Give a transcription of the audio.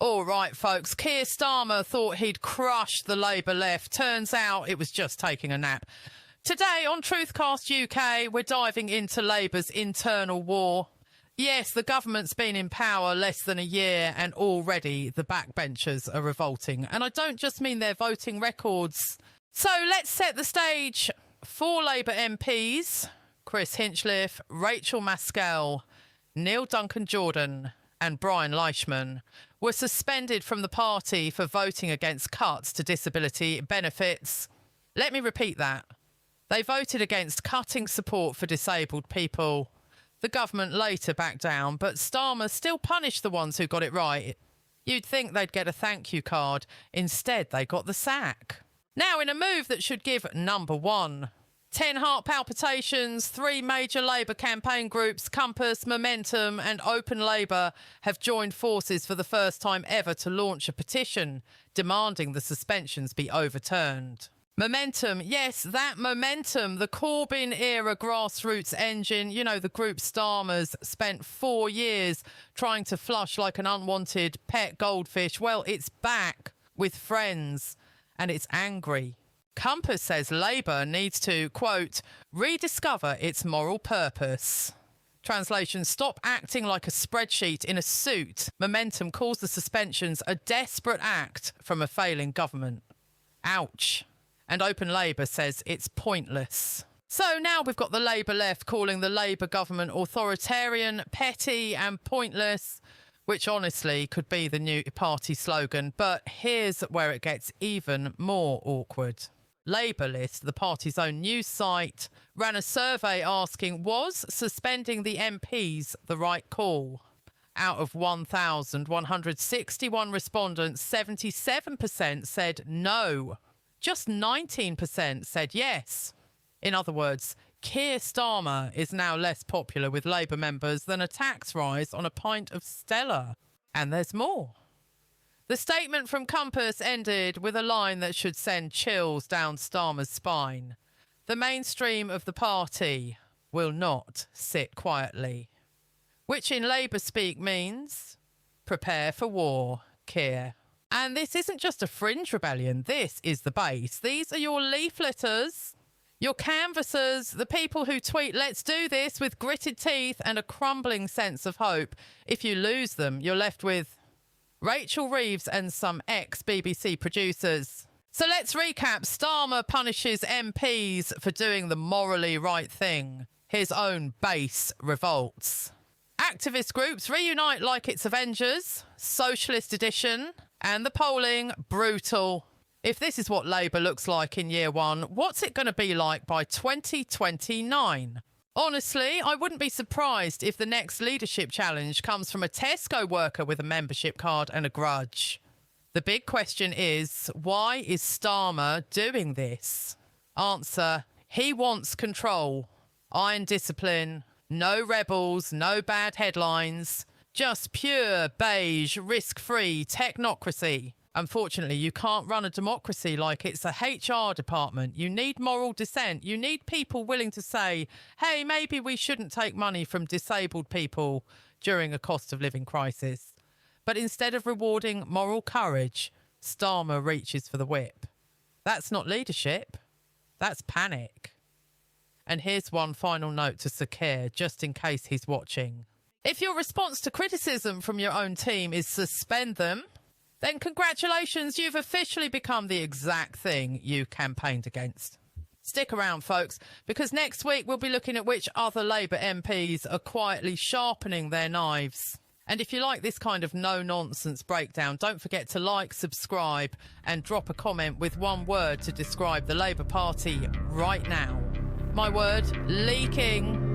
All right, folks, Keir Starmer thought he'd crushed the Labour left. Turns out it was just taking a nap. Today on TruthCast UK, we're diving into Labour's internal war. Yes, the government's been in power less than a year and already the backbenchers are revolting. And I don't just mean their voting records. So let's set the stage. 4 Labour MPs, Chris Hinchliffe, Rachel Maskell, Neil Duncan-Jordan and Brian Leishman, were suspended from the party for voting against cuts to disability benefits. Let me repeat that. They voted against cutting support for disabled people. The government later backed down, but Starmer still punished the ones who got it right. You'd think they'd get a thank you card. Instead, they got the sack. Now, in a move that should give number 1. 10 heart palpitations, 3 major Labour campaign groups, Compass, Momentum and Open Labour have joined forces for the first time ever to launch a petition demanding the suspensions be overturned. Momentum, yes, that Momentum, the Corbyn-era grassroots engine, you know, the group Starmer's spent 4 years trying to flush like an unwanted pet goldfish. Well, it's back with friends and it's angry. Compass says Labour needs to, quote, rediscover its moral purpose. Translation, stop acting like a spreadsheet in a suit. Momentum calls the suspensions a desperate act from a failing government. Ouch. And Open Labour says it's pointless. So now we've got the Labour left calling the Labour government authoritarian, petty and pointless, which honestly could be the new party slogan. But here's where it gets even more awkward. Labour List, the party's own news site, ran a survey asking, was suspending the MPs the right call? Out of 1,161 respondents, 77% said no. Just 19% said yes. In other words, Keir Starmer is now less popular with Labour members than a tax rise on a pint of Stella. And there's more. The statement from Compass ended with a line that should send chills down Starmer's spine. The mainstream of the party will not sit quietly. Which in Labour speak means, prepare for war, Keir. And this isn't just a fringe rebellion, this is the base. These are your leafleters, your canvassers, the people who tweet, let's do this, with gritted teeth and a crumbling sense of hope. If you lose them, you're left with Rachel Reeves and some ex-BBC producers. So let's recap. Starmer punishes MPs for doing the morally right thing. His own base revolts. Activist groups reunite like it's Avengers, Socialist Edition, and the polling, brutal. If this is what Labour looks like in year 1, what's it going to be like by 2029? Honestly, I wouldn't be surprised if the next leadership challenge comes from a Tesco worker with a membership card and a grudge. The big question is, why is Starmer doing this? Answer, he wants control. Iron discipline, no rebels, no bad headlines, just pure beige, risk-free technocracy. Unfortunately, you can't run a democracy like it's a HR department. You need moral dissent. You need people willing to say, hey, maybe we shouldn't take money from disabled people during a cost of living crisis. But instead of rewarding moral courage, Starmer reaches for the whip. That's not leadership. That's panic. And here's one final note to Sir Keir, just in case he's watching. If your response to criticism from your own team is suspend them, then congratulations, you've officially become the exact thing you campaigned against. Stick around, folks, because next week we'll be looking at which other Labour MPs are quietly sharpening their knives. And if you like this kind of no-nonsense breakdown, don't forget to like, subscribe and drop a comment with one word to describe the Labour Party right now. My word, leaking.